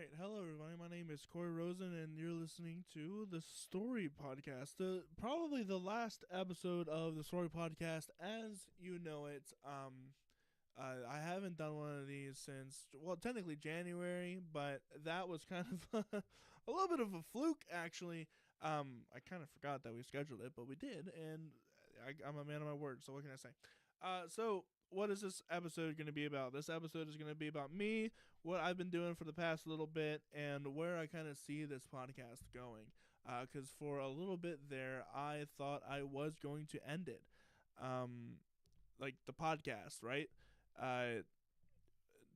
right, hello everybody. My name is Cory Rosen, and you're listening to the Story Podcast. Probably the last episode of the Story Podcast, as you know it. I haven't done one of these since, well, technically January, but that was kind of a little bit of a fluke, actually. I kind of forgot that we scheduled it, but we did, and I'm a man of my word. So what can I say? So what is this episode going to be about? This episode is going to be about me, what I've been doing for the past little bit, and where I kind of see this podcast going. Because for a little bit there, I thought I was going to end it. Um, like the podcast, right? Uh,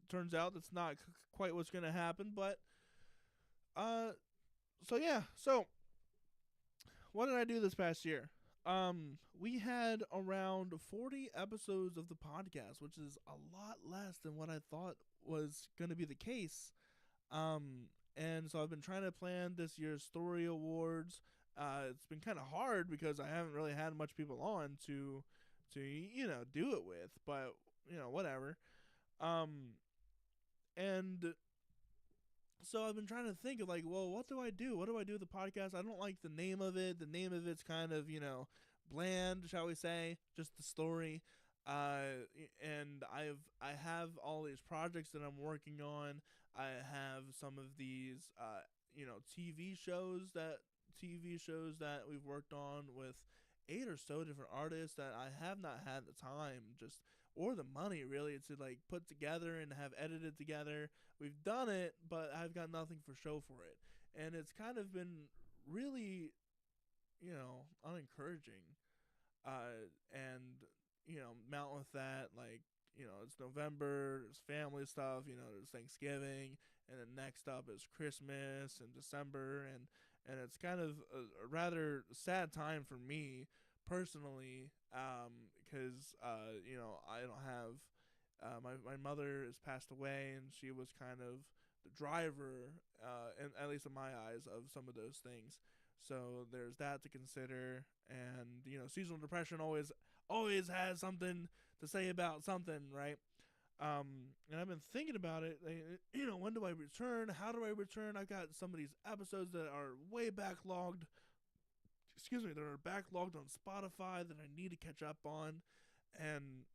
Turns out that's not quite what's going to happen, but uh, so yeah. So what did I do this past year? We had around 40 episodes of the podcast, which is a lot less than what I thought was going to be the case. And so I've been trying to plan this year's story awards. It's been kind of hard because I haven't really had much people on to do it with, but whatever. Um, and so I've been trying to think of like, well, what do I do? What do I do with the podcast? I don't like the name of it. The name of it's kind of bland, shall we say? Just the story. And I have all these projects that I'm working on. I have some of these TV shows that we've worked on with 8 or so different artists that I have not had the time just or the money really to like put together and have edited together. We've done it, but I've got nothing for show for it. And it's kind of been really, unencouraging. And mount with that, like, it's November, there's family stuff, there's Thanksgiving, and then next up is Christmas and December, and it's kind of a rather sad time for me personally, because I don't have my mother has passed away, and she was kind of the driver, and at least in my eyes, of some of those things. So there's that to consider, and seasonal depression always has something to say about something, right? And I've been thinking about it. When do I return? How do I return? I've got some of these episodes that are way backlogged. Excuse me, that are backlogged on Spotify that I need to catch up on, and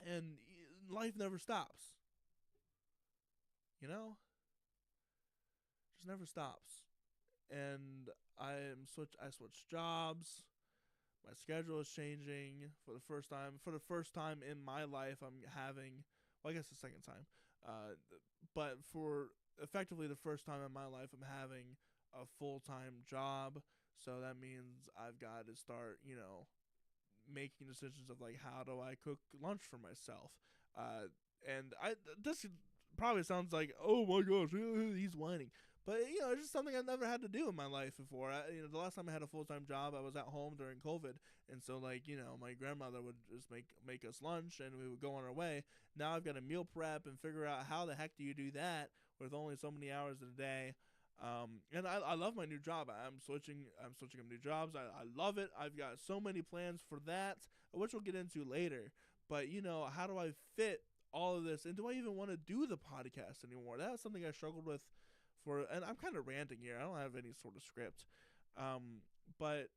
and life never stops. You know, just never stops. And I switched jobs. My schedule is changing for the first time. For the first time in my life, I'm having, well, I guess the second time, uh, but for effectively the first time in my life, I'm having a full time job. So that means I've got to start, making decisions of like how do I cook lunch for myself. And I this probably sounds like, oh my gosh, he's whining, but it's just something I've never had to do in my life before. The last time I had a full time job, I was at home during COVID, and so like my grandmother would just make us lunch, and we would go on our way. Now I've got to meal prep and figure out how the heck do you do that with only so many hours in a day. And I love my new job. I'm switching up new jobs. I love it. I've got so many plans for that, which we'll get into later. But how do I fit all of this? And do I even want to do the podcast anymore? That was something I struggled with and I'm kind of ranting here. I don't have any sort of script. But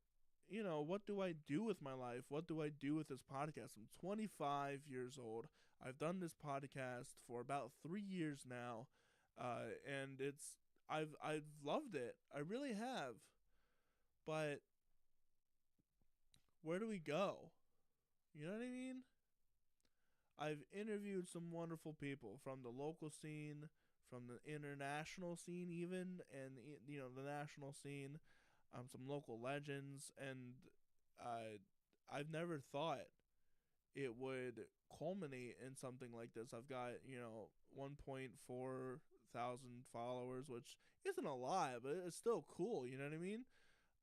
what do I do with my life? What do I do with this podcast? I'm 25 years old. I've done this podcast for about 3 years now, and I've loved it. I really have. But where do we go? You know what I mean? I've interviewed some wonderful people from the local scene, from the international scene, even, and the national scene. Some local legends, and uh, I've never thought it would culminate in something like this. I've got 1.4 thousand followers, which isn't a lot, but it's still cool. You know what I mean?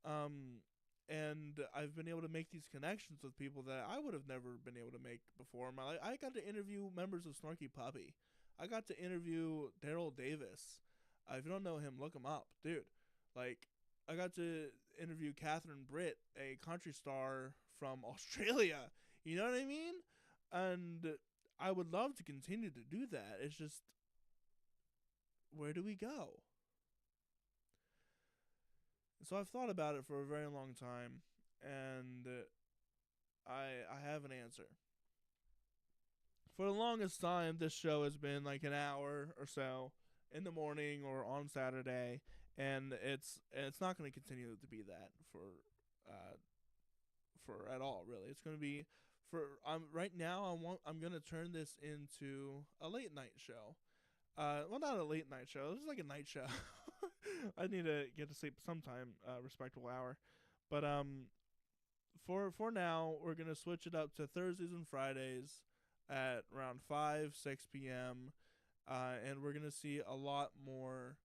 Um, and I've been able to make these connections with people that I would have never been able to make before in my life. I got to interview members of Snarky Puppy. I got to interview Daryl Davis. If you don't know him, look him up, dude. Like, I got to interview Catherine Britt, a country star from Australia. You know what I mean? And I would love to continue to do that. It's just where do we go? So I've thought about it for a very long time, and I have an answer. For the longest time, this show has been like an hour or so in the morning or on Saturday, and it's not going to continue to be that uh, for at all. Really, it's going to be for right now. I'm going to turn this into a late night show. Well, not a late night show. This is like a night show. I need to get to sleep sometime, respectable hour. But for now, we're gonna switch it up to Thursdays and Fridays at around 5 6 p.m. And we're gonna see a lot more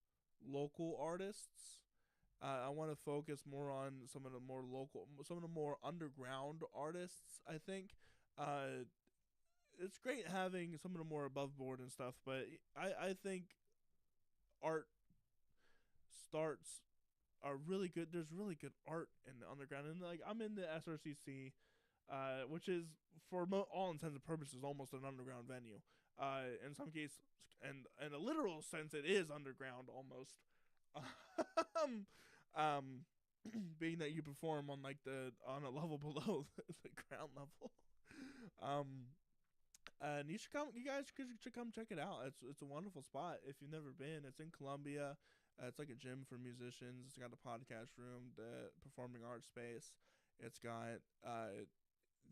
local artists. I want to focus more on some of the more underground artists. I think uh, it's great having some of the more above board and stuff, but I think art starts are really good. There's really good art in the underground, and like I'm in the SRCC, which is for all intents and purposes almost an underground venue. In some cases, and in a literal sense, it is underground almost. um, um, being that you perform on like the on a level below the ground level. Um, and you should come. You guys should come check it out. It's a wonderful spot. If you've never been, it's in Columbia. It's like a gym for musicians. It's got a podcast room, the performing arts space. It's got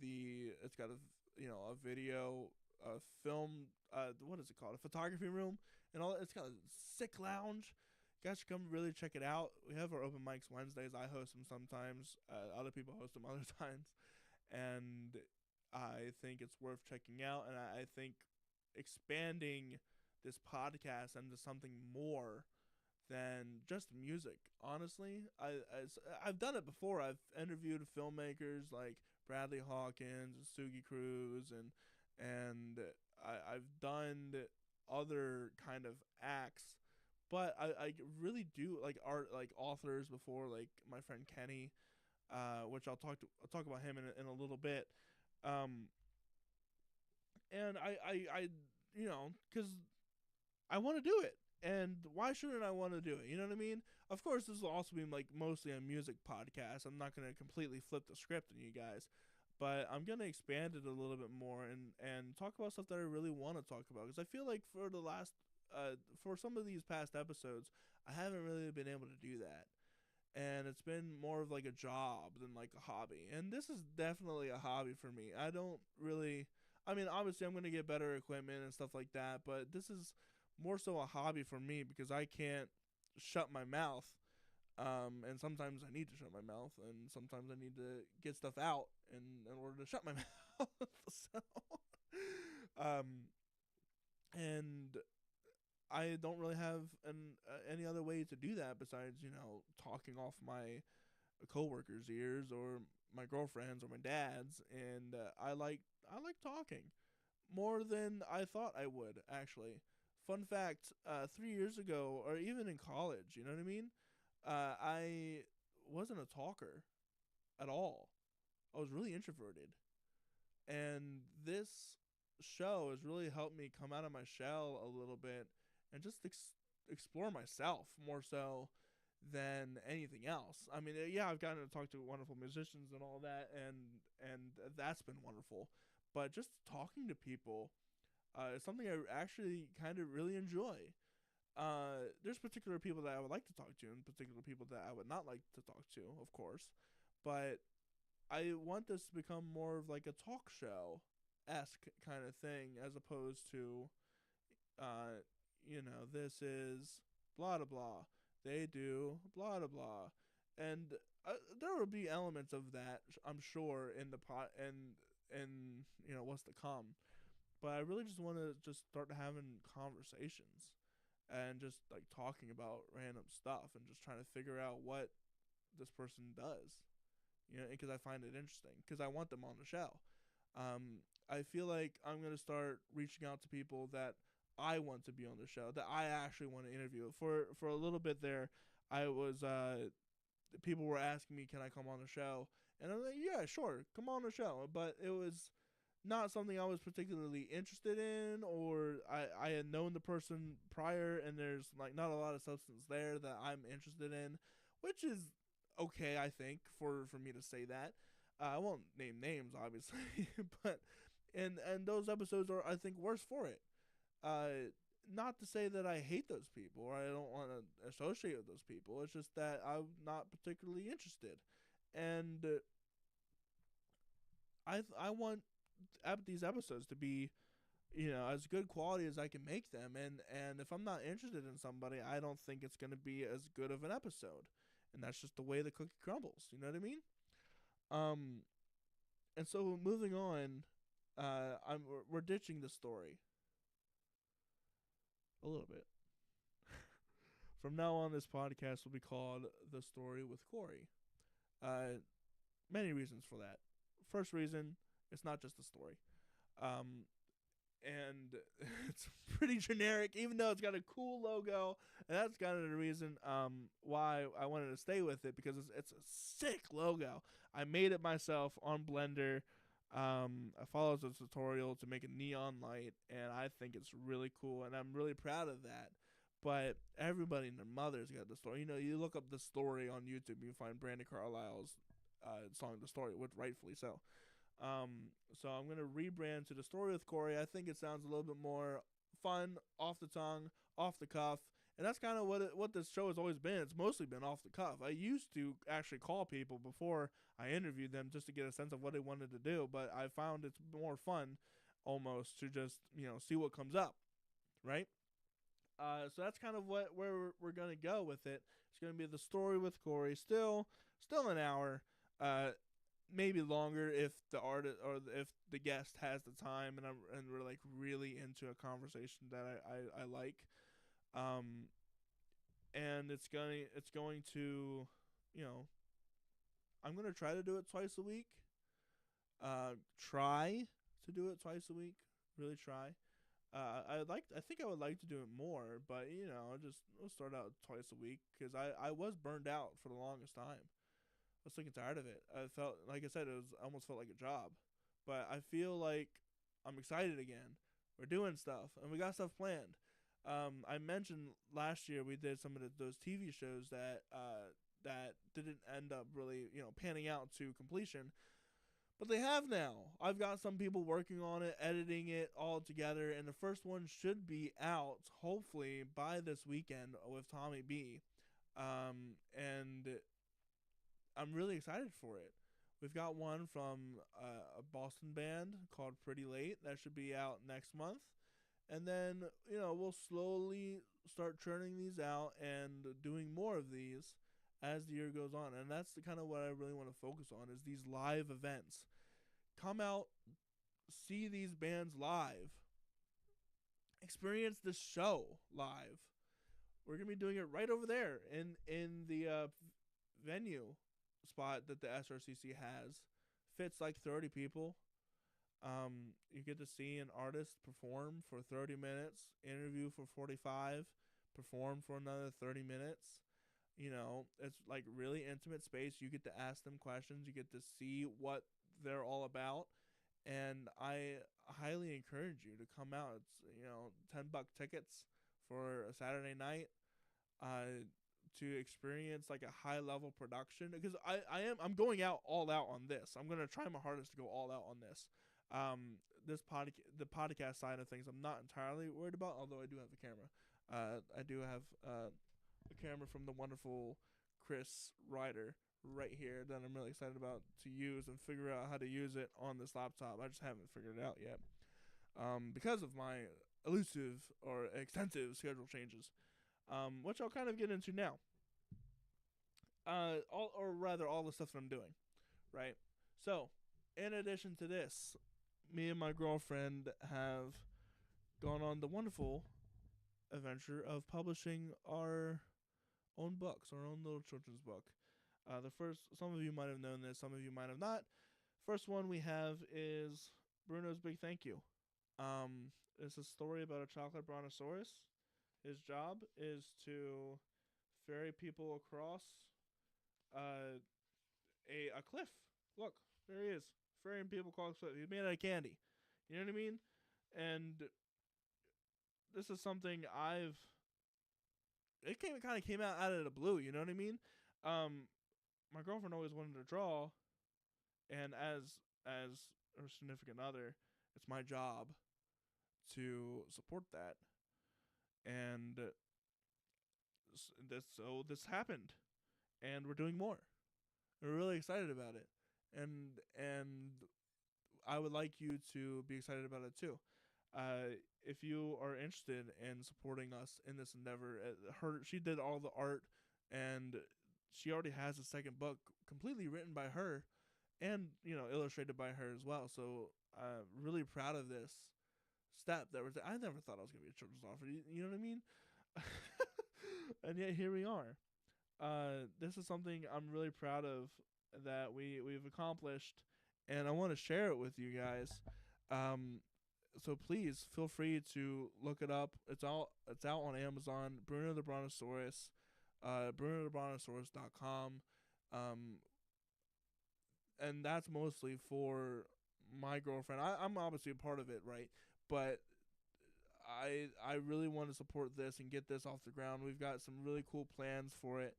it's got a video, a film. What is it called? A photography room, and all. It's got a sick lounge. You guys should come really check it out. We have our open mics Wednesdays. I host them sometimes. Other people host them other times, and I think it's worth checking out. And I think expanding this podcast into something more than just music. Honestly, I've done it before. I've interviewed filmmakers like Bradley Hawkins and Sugi Cruz, and I've done other kind of acts. But I really do like art, like authors before, like my friend Kenny, which I'll talk about him in a little bit. Um, and I because I want to do it. And why shouldn't I want to do it? You know what I mean? Of course, this will also be like mostly a music podcast. I'm not going to completely flip the script on you guys, but I'm going to expand it a little bit more and talk about stuff that I really want to talk about. Because I feel like for some of these past episodes, I haven't really been able to do that. And it's been more of like a job than like a hobby. And this is definitely a hobby for me. I don't really, I mean, obviously I'm going to get better equipment and stuff like that, but this is more so a hobby for me because I can't shut my mouth. And sometimes I need to shut my mouth, and sometimes I need to get stuff out in order to shut my mouth. So, um, and I don't really have any other way to do that besides talking off my coworkers' ears or my girlfriend's or my dad's, and I like talking more than I thought I would actually. Fun fact: 3 years ago, or even in college, you know what I mean? I wasn't a talker at all. I was really introverted, and this show has really helped me come out of my shell a little bit and just explore myself more so than anything else. I mean, yeah, I've gotten to talk to wonderful musicians and all that, and that's been wonderful. But just talking to people is something I actually kind of really enjoy. There's particular people that I would like to talk to, and particular people that I would not like to talk to, of course. But I want this to become more of like a talk show esque kind of thing, as opposed to, this is blah blah blah. They do blah blah blah, and there will be elements of that, I'm sure, in the pot and what's to come. But I really just want to just start having conversations and just like talking about random stuff and just trying to figure out what this person does, because I find it interesting because I want them on the show. I feel like I'm gonna start reaching out to people that I want to be on the show, that I actually want to interview. For a little bit there, I was people were asking me, can I come on the show? And I'm like, yeah, sure, come on the show. But it was not something I was particularly interested in, or I had known the person prior, and there's like not a lot of substance there that I'm interested in, which is okay, I think, for me to say that. I won't name names, obviously, but and those episodes are, I think, worse for it. Not to say that I hate those people or I don't want to associate with those people. It's just that I'm not particularly interested, and I want these episodes to be, as good quality as I can make them, and if I'm not interested in somebody, I don't think it's going to be as good of an episode, and that's just the way the cookie crumbles. You know what I mean? Um, and so moving on, we're ditching the story a little bit. From now on, this podcast will be called "The Story with Cory." Uh, Many reasons for that. First reason, it's not just a story. Um, and it's pretty generic, even though it's got a cool logo. And that's kind of the reason why I wanted to stay with it, because it's a sick logo. I made it myself on Blender. I followed the tutorial to make a neon light, and I think it's really cool, and I'm really proud of that. But everybody and their mother's got the story. You look up the story on YouTube, you find Brandon Carlisle's song "The Story," which rightfully so. So I'm gonna rebrand to "The Story with Cory." I think it sounds a little bit more fun, off the tongue, off the cuff, and that's kind of what this show has always been. It's mostly been off the cuff. I used to actually call people before I interviewed them just to get a sense of what they wanted to do, but I found it's more fun, almost, to just see what comes up, right? So that's kind of where we're gonna go with it. It's gonna be "The Story with Cory." Still an hour. Maybe longer if the artist or if the guest has the time, and we're like really into a conversation that I like. Um, and it's going to, you know, I'm gonna try to do it twice a week. Try to do it twice a week. Really try. I think I would like to do it more, but we'll start out twice a week, because I was burned out for the longest time. I was sick and tired of it. I felt, like I said, almost felt like a job, but I feel like I'm excited again. We're doing stuff, and we got stuff planned. I mentioned last year we did some of those TV shows that didn't end up really panning out to completion, but they have now. I've got some people working on it, editing it all together, and the first one should be out hopefully by this weekend with Tommy B. And I'm really excited for it. We've got one from a Boston band called Pretty Late that should be out next month. And then, we'll slowly start churning these out and doing more of these as the year goes on. And that's the kind of what I really want to focus on, is these live events. Come out, see these bands live, experience the show live. We're going to be doing it right over there in the venue spot that the SRCC has. Fits like 30 people. You get to see an artist perform for 30 minutes, interview for 45, perform for another 30 minutes. It's like really intimate space. You get to ask them questions. You get to see what they're all about. And I highly encourage you to come out. It's, $10 tickets for a Saturday night. To experience like a high level production, because I'm going out all out on this. I'm gonna try my hardest to go all out on this. The podcast side of things, I'm not entirely worried about, although I do have a camera. I do have a camera from the wonderful Chris Ryder right here that I'm really excited about to use and figure out how to use it on this laptop. I just haven't figured it out yet, because of my elusive or extensive schedule changes. Which I'll kind of get into now. All the stuff that I'm doing, right? So, in addition to this, me and my girlfriend have gone on the wonderful adventure of publishing our own books, our own little children's book. Some of you might have known this, some of you might have not. First one we have is Bruno's Big Thank You. It's a story about a chocolate brontosaurus. His job is to ferry people across a cliff. Look, there he is, Furry people call it Swift. He's made out of candy. You know what I mean? And this is something I've. It kind of came out of the blue. You know what I mean? Um, my girlfriend always wanted to draw, and as her significant other, it's my job to support that. And this happened, and we're doing more. We're really excited about it, and I would like you to be excited about it too. If you are interested in supporting us in this endeavor, she did all the art, and she already has a second book completely written by her, and illustrated by her as well. So really proud of this step that was. I never thought I was gonna be a children's author. You know what I mean? And yet here we are. This is something I'm really proud of that we've accomplished, and I want to share it with you guys. Um, so please feel free to look it up. It's out on Amazon. Bruno the Brontosaurus, BrunoTheBrontosaurus.com. Um, and that's mostly for my girlfriend. I'm obviously a part of it, right? But I really want to support this and get this off the ground. We've got some really cool plans for it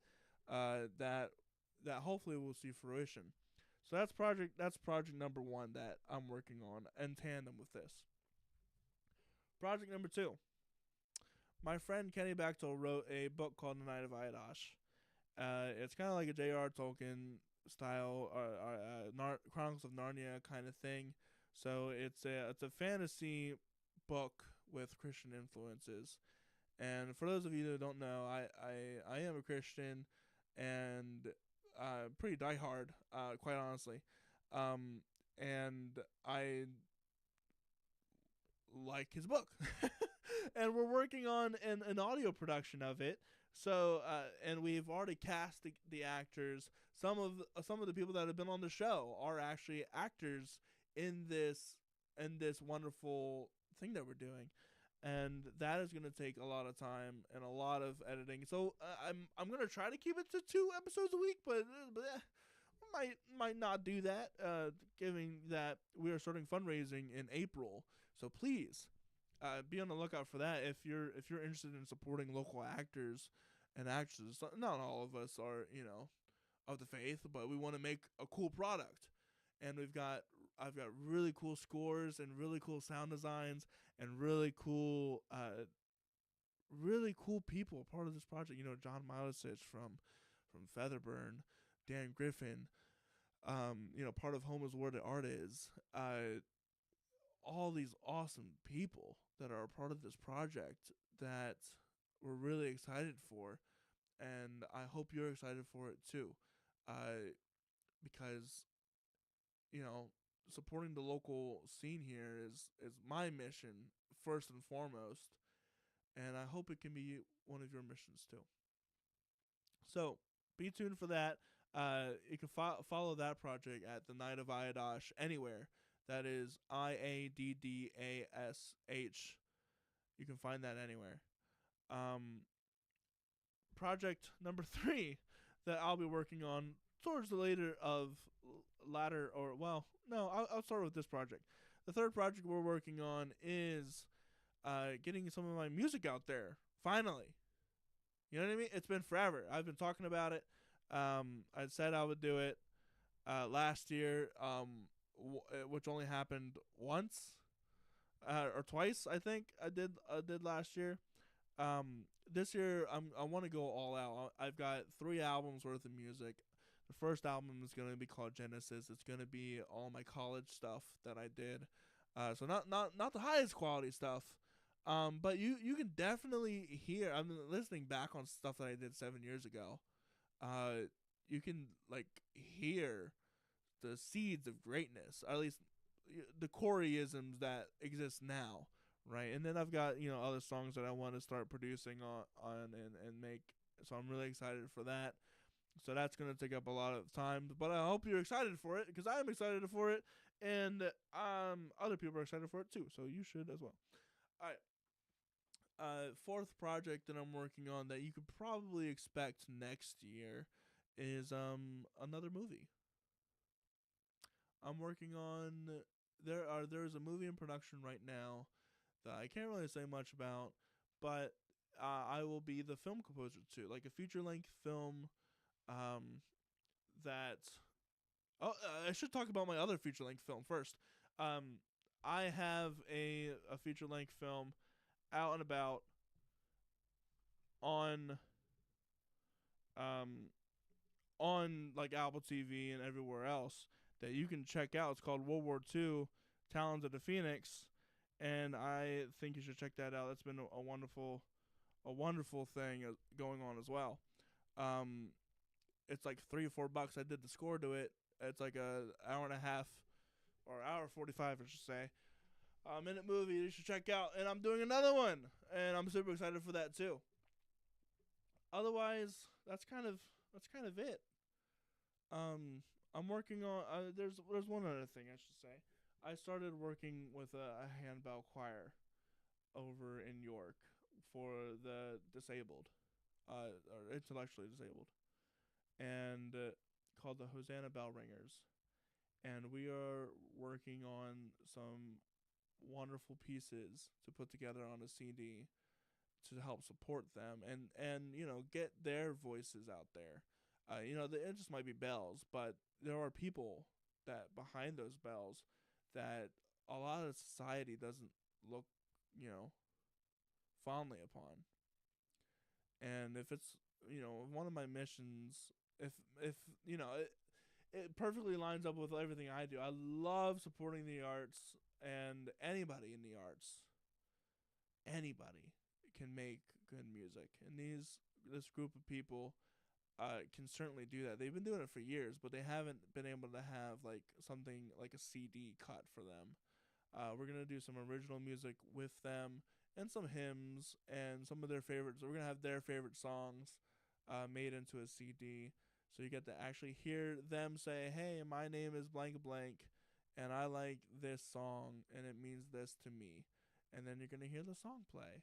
that hopefully will see fruition. So that's project number 1 that I'm working on in tandem with this. Project number 2. My friend Kenny Bechtel wrote a book called The Knight of Iadash. It's kind of like a J.R. Tolkien style, Chronicles of Narnia kind of thing. So it's a fantasy book with Christian influences. And for those of you that don't know, I am a Christian, and pretty diehard, quite honestly. And I like his book. And we're working on an audio production of it. So and we've already cast the actors. Some of the people that have been on the show are actually actors in this wonderful thing that we're doing. And that is going to take a lot of time and a lot of editing. So I'm going to try to keep it to 2 episodes a week, but might not do that, given that we are starting fundraising in April. So please be on the lookout for that if you're interested in supporting local actors and actresses. Not all of us are of the faith, but we want to make a cool product, and I've got really cool scores and really cool sound designs and really cool people part of this project. John Milasich from Featherburn, Dan Griffin, part of Home is Where the Art Is. All these awesome people that are a part of this project that we're really excited for, and I hope you're excited for it too, because supporting the local scene here is my mission first and foremost, and I hope it can be one of your missions too. So be tuned for that. You can follow that project at the Knight of Iadash anywhere. That is IADDASH. You can find that anywhere. Project number 3 that I'll be working on towards the I'll start with this project. The third project we're working on is getting some of my music out there. Finally. You know what I mean? It's been forever. I've been talking about it. I said I would do it last year, which only happened once or twice. I think I did last year. This year I want to go all out. I've got 3 albums worth of music. The first album is going to be called Genesis. It's going to be all my college stuff that I did. So not the highest quality stuff. But you can definitely hear. I'm listening back on stuff that I did 7 years ago. You can hear the seeds of greatness, or at least the Coryisms that exist now, right? And then I've got other songs that I want to start producing on and make. So I'm really excited for that. So that's going to take up a lot of time, but I hope you're excited for it, because I'm excited for it, and other people are excited for it too. So you should as well. All right. Fourth project that I'm working on that you could probably expect next year is another movie. I'm working on. There's a movie in production right now that I can't really say much about, but I will be the film composer to, like a feature length film. Um, that I should talk about my other feature length film first. Um, I have a feature length film out and about on um on like Apple TV and everywhere else that you can check out. It's called World War II: Talons of the Phoenix, and I think you should check that out. That's been a wonderful thing going on as well. Um, it's like $3 or $4. I did the score to it. It's like a hour and a half or hour 45, I should say. Minute movie you should check out, and I'm doing another one, and I'm super excited for that too. Otherwise, that's kind of it. I'm working on. There's one other thing I should say. I started working with a handbell choir over in York for the disabled, or intellectually disabled, and called the Hosanna Bell Ringers. And we are working on some wonderful pieces to put together on a CD to help support them and get their voices out there. It just might be bells, but there are people that behind those bells that a lot of society doesn't look, you know, fondly upon. And if it's one of my missions, if it perfectly lines up with everything I do. I love supporting the arts and anybody in the arts. Anybody can make good music, and this group of people can certainly do that. They've been doing it for years, but they haven't been able to have like something like a CD cut for them. We're gonna do some original music with them and some hymns and some of their favorites. We're gonna have their favorite songs made into a CD, so you get to actually hear them say, "Hey, my name is blank blank, and I like this song, and it means this to me." And then you're gonna hear the song play,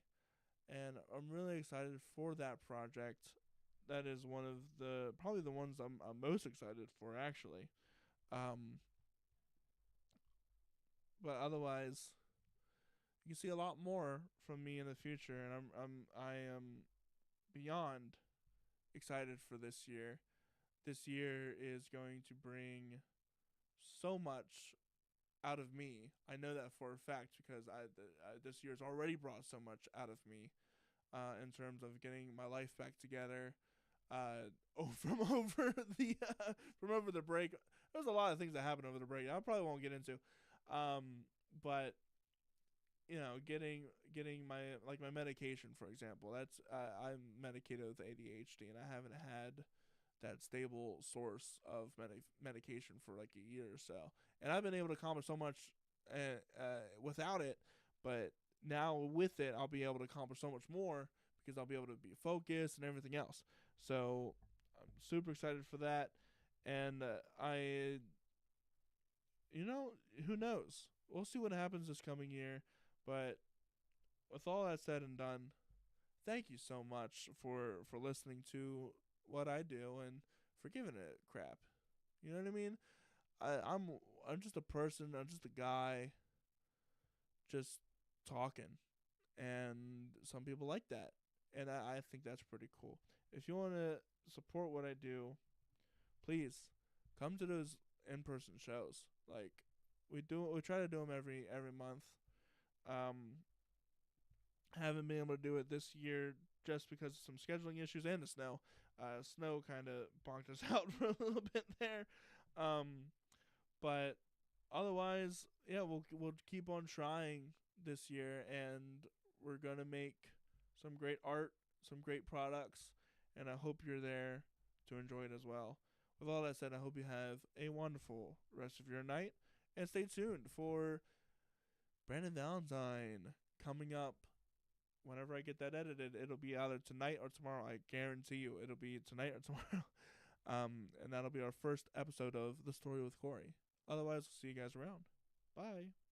and I'm really excited for that project. That is one of the probably the ones I'm most excited for actually. Um, but otherwise, you can see a lot more from me in the future, and I am beyond excited for this year. This year is going to bring so much out of me. I know that for a fact because this year's already brought so much out of me in terms of getting my life back together. From over the break, there's a lot of things that happened over the break. I probably won't get into, but getting my medication, for example. That's I'm medicated with ADHD, and I haven't had that stable source of medication for like a year or so, and I've been able to accomplish so much without it, but now with it, I'll be able to accomplish so much more because I'll be able to be focused and everything else. So I'm super excited for that, and you know, who knows? We'll see what happens this coming year, but with all that said and done, thank you so much for listening to what I do and for giving it crap. You know what I mean? I'm just a person. I'm just a guy, just talking, and some people like that, and I think that's pretty cool. If you want to support what I do, please come to those in-person shows. Like we try to do them every month. Um, haven't been able to do it this year just because of some scheduling issues and the snow. Snow kind of bonked us out for a little bit there. Um, but otherwise, yeah, we'll keep on trying this year, and we're gonna make some great art, some great products, and I hope you're there to enjoy it as well. With all that said, I hope you have a wonderful rest of your night, and stay tuned for Brandon Valentine coming up. Whenever I get that edited, it'll be either tonight or tomorrow. I guarantee you, it'll be tonight or tomorrow. And that'll be our first episode of The Story with Cory. Otherwise, we'll see you guys around. Bye.